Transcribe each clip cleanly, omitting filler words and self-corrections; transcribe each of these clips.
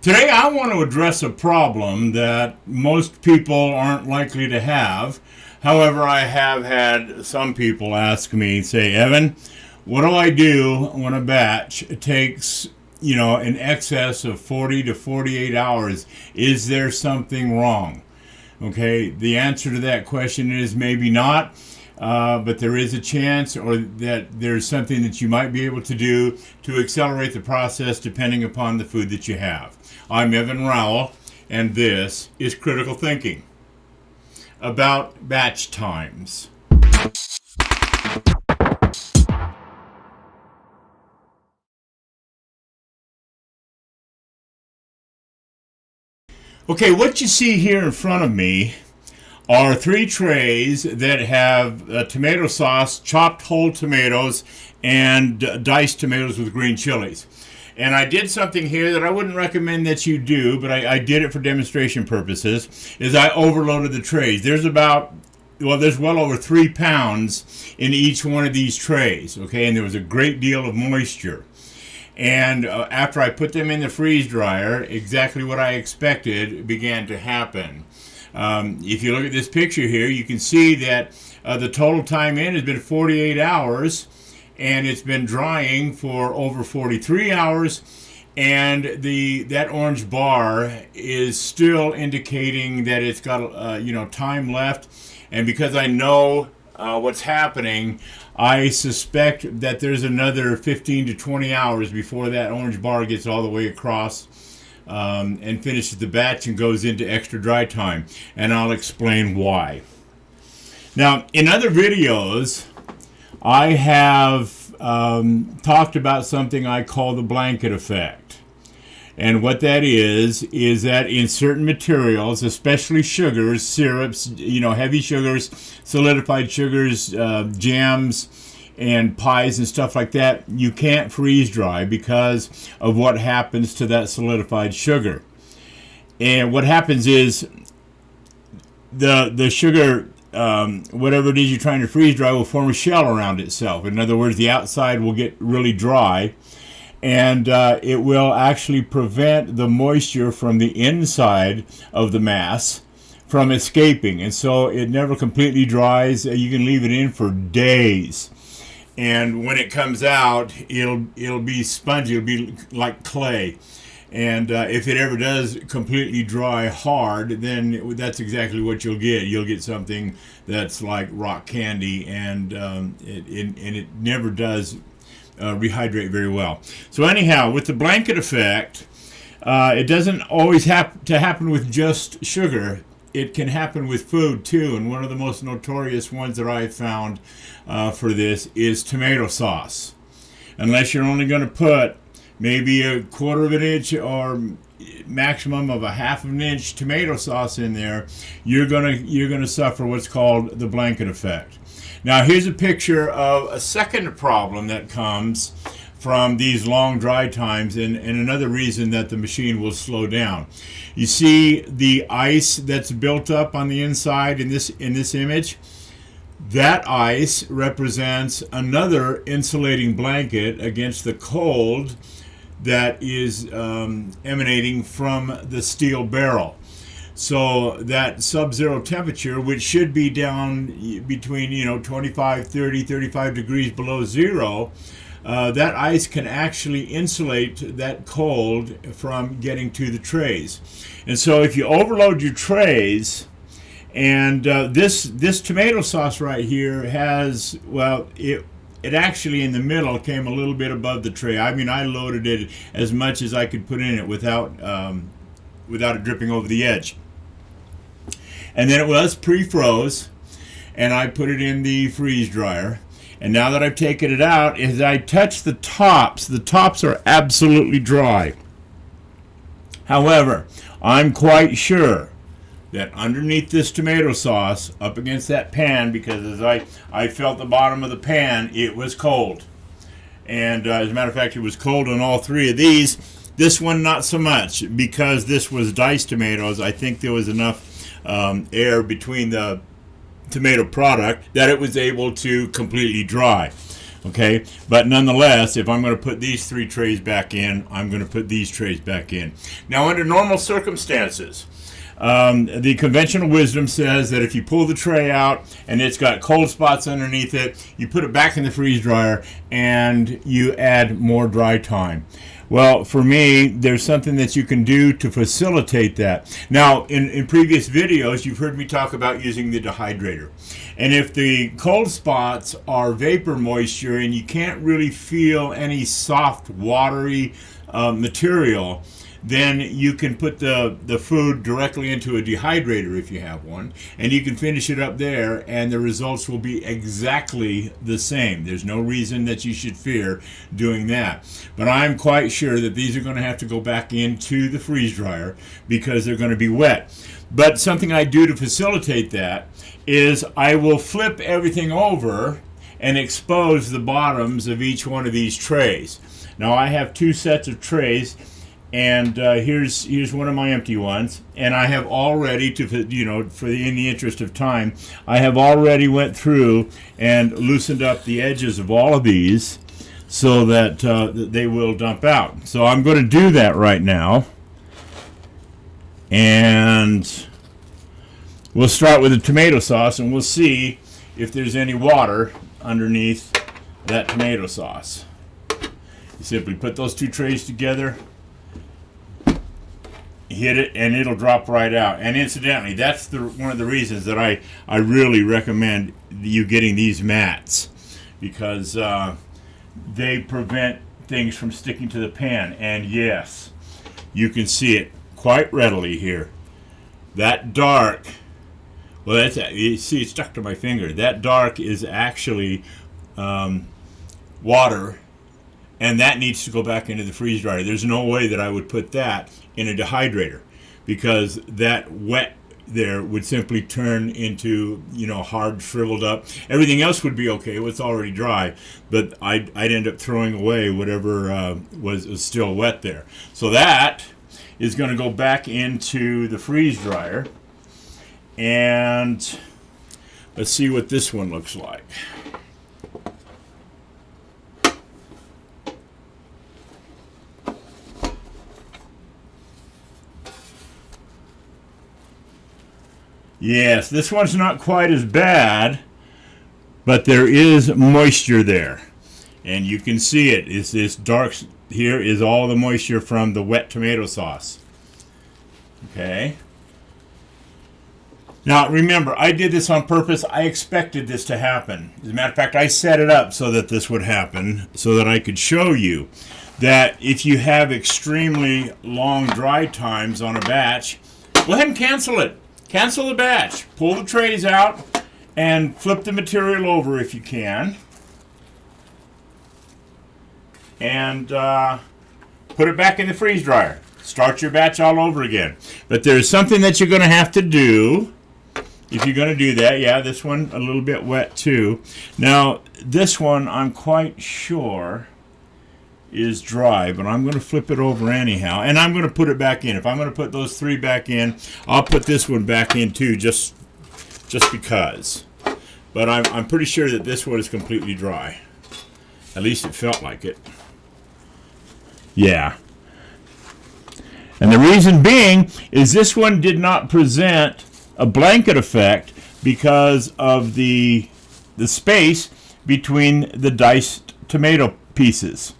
Today I want to address a problem that most people aren't likely to have. However, I have had some people ask me, say, Evan, what do I do when a batch takes, in excess of 40 to 48 hours? Is there something wrong? Okay, the answer to that question is maybe not. But there is a chance, or that there's something that you might be able to do to accelerate the process depending upon the food that you have. I'm Evan Rowell, and this is Critical Thinking about batch times. Okay, what you see here in front of me are 3 trays that have tomato sauce, chopped whole tomatoes, and diced tomatoes with green chilies. And I did something here that I wouldn't recommend that you do, but I did it for demonstration purposes, is I overloaded the trays. There's well over 3 pounds in each one of these trays, okay? And there was a great deal of moisture. And after I put them in the freeze dryer, exactly what I expected began to happen. If you look at this picture here, you can see that the total time in has been 48 hours, and it's been drying for over 43 hours, and that orange bar is still indicating that it's got time left. And because I know what's happening, I suspect that there's another 15 to 20 hours before that orange bar gets all the way across and finishes the batch and goes into extra dry time. And I'll explain why. Now, in other videos, I have talked about something I call the blanket effect. And what that is that in certain materials, especially sugars, syrups, heavy sugars, solidified sugars, jams, and pies and stuff like that, you can't freeze dry because of what happens to that solidified sugar. And what happens is the sugar, whatever it is you're trying to freeze dry, will form a shell around itself. In other words, the outside will get really dry, and it will actually prevent the moisture from the inside of the mass from escaping. And so it never completely dries. You can leave it in for days. And when it comes out, it'll be spongy. It'll be like clay. And if it ever does completely dry hard, then that's exactly what you'll get. You'll get something that's like rock candy, and it never does rehydrate very well. So anyhow, with the blanket effect, it doesn't always have to happen with just sugar. It can happen with food too, and one of the most notorious ones that I've found for this is tomato sauce. Unless you're only going to put maybe a 1/4 of an inch or maximum of a 1/2 of an inch tomato sauce in there, you're gonna suffer what's called the blanket effect. Now here's a picture of a second problem that comes from these long dry times, and another reason that the machine will slow down. You see the ice that's built up on the inside in this image? That ice represents another insulating blanket against the cold that is emanating from the steel barrel. So that sub-zero temperature, which should be down between 25, 30, 35 degrees below zero, that ice can actually insulate that cold from getting to the trays. And so if you overload your trays, and this tomato sauce right here has, it actually in the middle came a little bit above the tray. I mean, I loaded it as much as I could put in it without it dripping over the edge. And then it was pre-froze, and I put it in the freeze dryer. And now that I've taken it out, as I touch the tops are absolutely dry. However, I'm quite sure that underneath this tomato sauce, up against that pan, because as I felt the bottom of the pan, it was cold. And as a matter of fact, it was cold on all 3 of these. This one, not so much, because this was diced tomatoes. I think there was enough air between the tomato product that it was able to completely dry. Okay, but nonetheless, if I'm going to put these 3 trays back in, I'm going to put these trays back in. Now, under normal circumstances, the conventional wisdom says that if you pull the tray out and it's got cold spots underneath it, you put it back in the freeze dryer and you add more dry time. Well, for me, there's something that you can do to facilitate that. Now, in previous videos, you've heard me talk about using the dehydrator. And if the cold spots are vapor moisture and you can't really feel any soft, watery material, then you can put the food directly into a dehydrator if you have one, and you can finish it up there, and the results will be exactly the same. There's no reason that you should fear doing that. But I'm quite sure that these are going to have to go back into the freeze dryer because they're going to be wet. But something I do to facilitate that is I will flip everything over and expose the bottoms of each one of these trays. Now I have 2 sets of trays, and here's one of my empty ones, and I have already, in the interest of time, I have already went through and loosened up the edges of all of these so that they will dump out. So I'm going to do that right now, and we'll start with the tomato sauce, and we'll see if there's any water underneath that tomato sauce. You simply put those 2 trays together, hit it, and it'll drop right out. And incidentally, that's one of the reasons that I really recommend you getting these mats, because they prevent things from sticking to the pan. And yes, you can see it quite readily here. That dark, well, you see it stuck to my finger. That dark is actually water, and that needs to go back into the freeze dryer. There's no way that I would put that in a dehydrator, because that wet there would simply turn into, hard, shriveled up. Everything else would be okay. It's already dry, but I'd end up throwing away whatever was still wet there. So that is going to go back into the freeze dryer, and let's see what this one looks like. Yes, this one's not quite as bad, but there is moisture there. And you can see it. It's this dark here is all the moisture from the wet tomato sauce. Okay. Now remember, I did this on purpose. I expected this to happen. As a matter of fact, I set it up so that this would happen, so that I could show you that if you have extremely long dry times on a batch, go ahead and cancel it. Cancel the batch. Pull the trays out and flip the material over if you can. And put it back in the freeze dryer. Start your batch all over again. But there's something that you're going to have to do if you're going to do that. Yeah, this one a little bit wet too. Now, this one I'm quite sure is dry, but I'm going to flip it over anyhow, and I'm going to put it back in. If I'm going to put those 3 back in, I'll put this one back in too, just because. But I'm pretty sure that this one is completely dry. At least it felt like it. Yeah. And the reason being is this one did not present a blanket effect because of the space between the diced tomato pieces.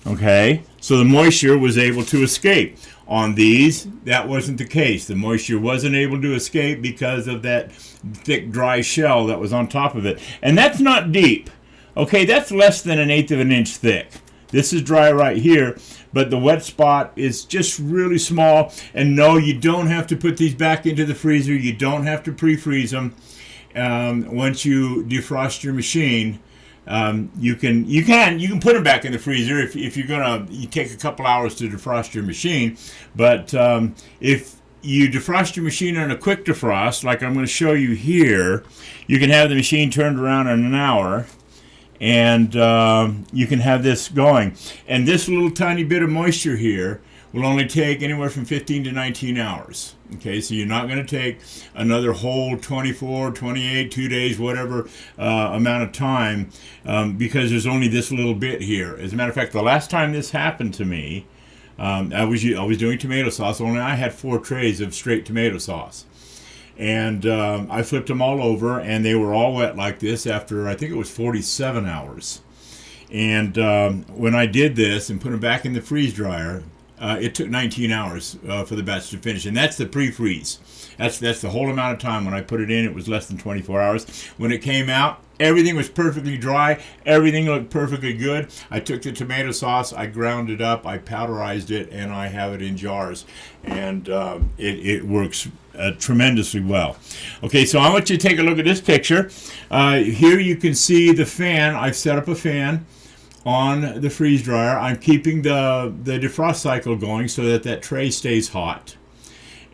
Okay, so the moisture was able to escape. On these, that wasn't the case. The moisture wasn't able to escape because of that thick, dry shell that was on top of it. And that's not deep. Okay, that's less than 1/8 of an inch thick. This is dry right here, but the wet spot is just really small. And no, you don't have to put these back into the freezer. You don't have to pre-freeze them. Once you defrost your machine, you can put them back in the freezer if you're gonna take a couple hours to defrost your machine. But if you defrost your machine on a quick defrost, like I'm going to show you here, you can have the machine turned around in an hour, and you can have this going. And this little tiny bit of moisture here will only take anywhere from 15 to 19 hours. Okay, so you're not going to take another whole 24, 28, 2 days, whatever amount of time, because there's only this little bit here. As a matter of fact, the last time this happened to me, I was doing tomato sauce, only I had 4 trays of straight tomato sauce. And I flipped them all over, and they were all wet like this after, I think it was 47 hours. And when I did this and put them back in the freeze dryer, it took 19 hours for the batch to finish, and that's the pre-freeze. That's the whole amount of time. When I put it in, it was less than 24 hours. When it came out, everything was perfectly dry. Everything looked perfectly good. I took the tomato sauce, I ground it up, I powderized it, and I have it in jars. And it works tremendously well. Okay, so I want you to take a look at this picture. Here you can see the fan. I've set up a fan on the freeze dryer. I'm keeping the defrost cycle going so that that tray stays hot,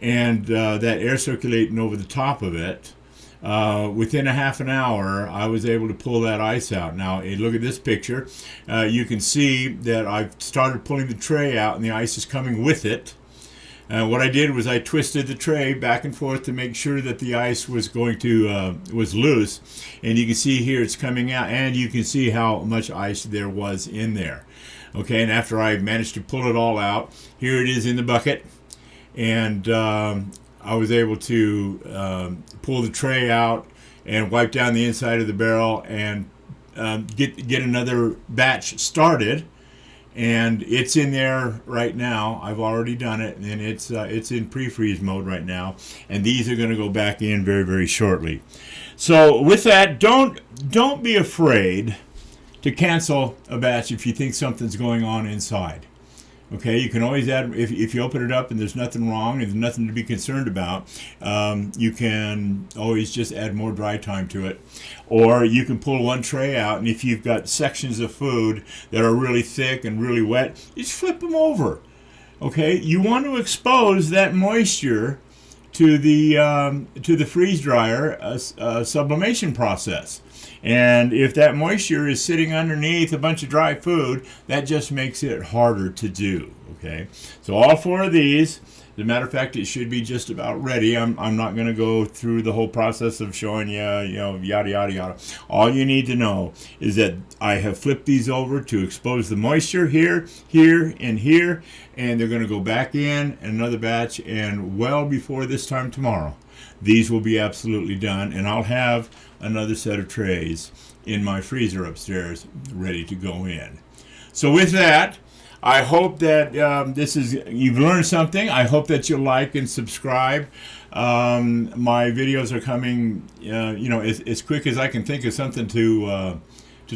and that air circulating over the top of it. Within a half an hour, I was able to pull that ice out. Now, look at this picture. You can see that I've started pulling the tray out, and the ice is coming with it. What I did was I twisted the tray back and forth to make sure that the ice was was loose, and you can see here it's coming out, and you can see how much ice there was in there. Okay, and after I managed to pull it all out, here it is in the bucket, and I was able to pull the tray out and wipe down the inside of the barrel and get another batch started. And it's in there right now. I've already done it, and it's in pre-freeze mode right now. And these are going to go back in very, very shortly. So with that, don't be afraid to cancel a batch if you think something's going on inside. Okay, you can always add, if you open it up and there's nothing wrong and there's nothing to be concerned about, you can always just add more dry time to it. Or you can pull one tray out, and if you've got sections of food that are really thick and really wet, just flip them over. Okay, you want to expose that moisture to the freeze dryer sublimation process. And if that moisture is sitting underneath a bunch of dry food, that just makes it harder to do. Okay, so all 4 of these, as a matter of fact, it should be just about ready. I'm not going to go through the whole process of showing you, yada, yada, yada. All you need to know is that I have flipped these over to expose the moisture here, here, and here, and they're going to go back in another batch, and well before this time tomorrow, these will be absolutely done, and I'll have another set of trays in my freezer upstairs ready to go in. So with that, I hope that you've learned something. I hope that you'll like and subscribe. My videos are coming, as quick as I can think of something to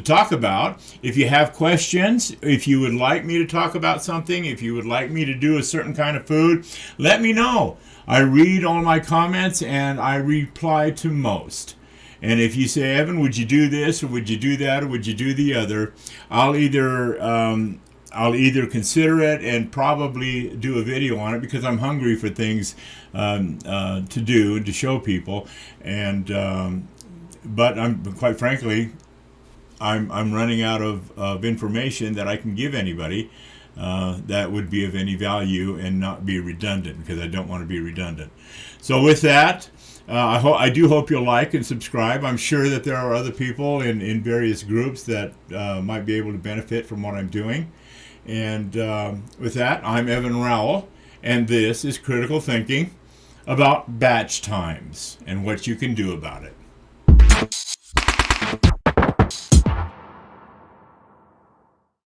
talk about. If you have questions, if you would like me to talk about something, if you would like me to do a certain kind of food, let me know. I read all my comments and I reply to most. And if you say, Evan, would you do this, or would you do that, or would you do the other, I'll either consider it and probably do a video on it, because I'm hungry for things to do and to show people. And but quite frankly, I'm running out of information that I can give anybody that would be of any value and not be redundant, because I don't want to be redundant. So with that, I do hope you'll like and subscribe. I'm sure that there are other people in various groups that might be able to benefit from what I'm doing. And with that, I'm Evan Rowell, and this is Critical Thinking about batch times and what you can do about it.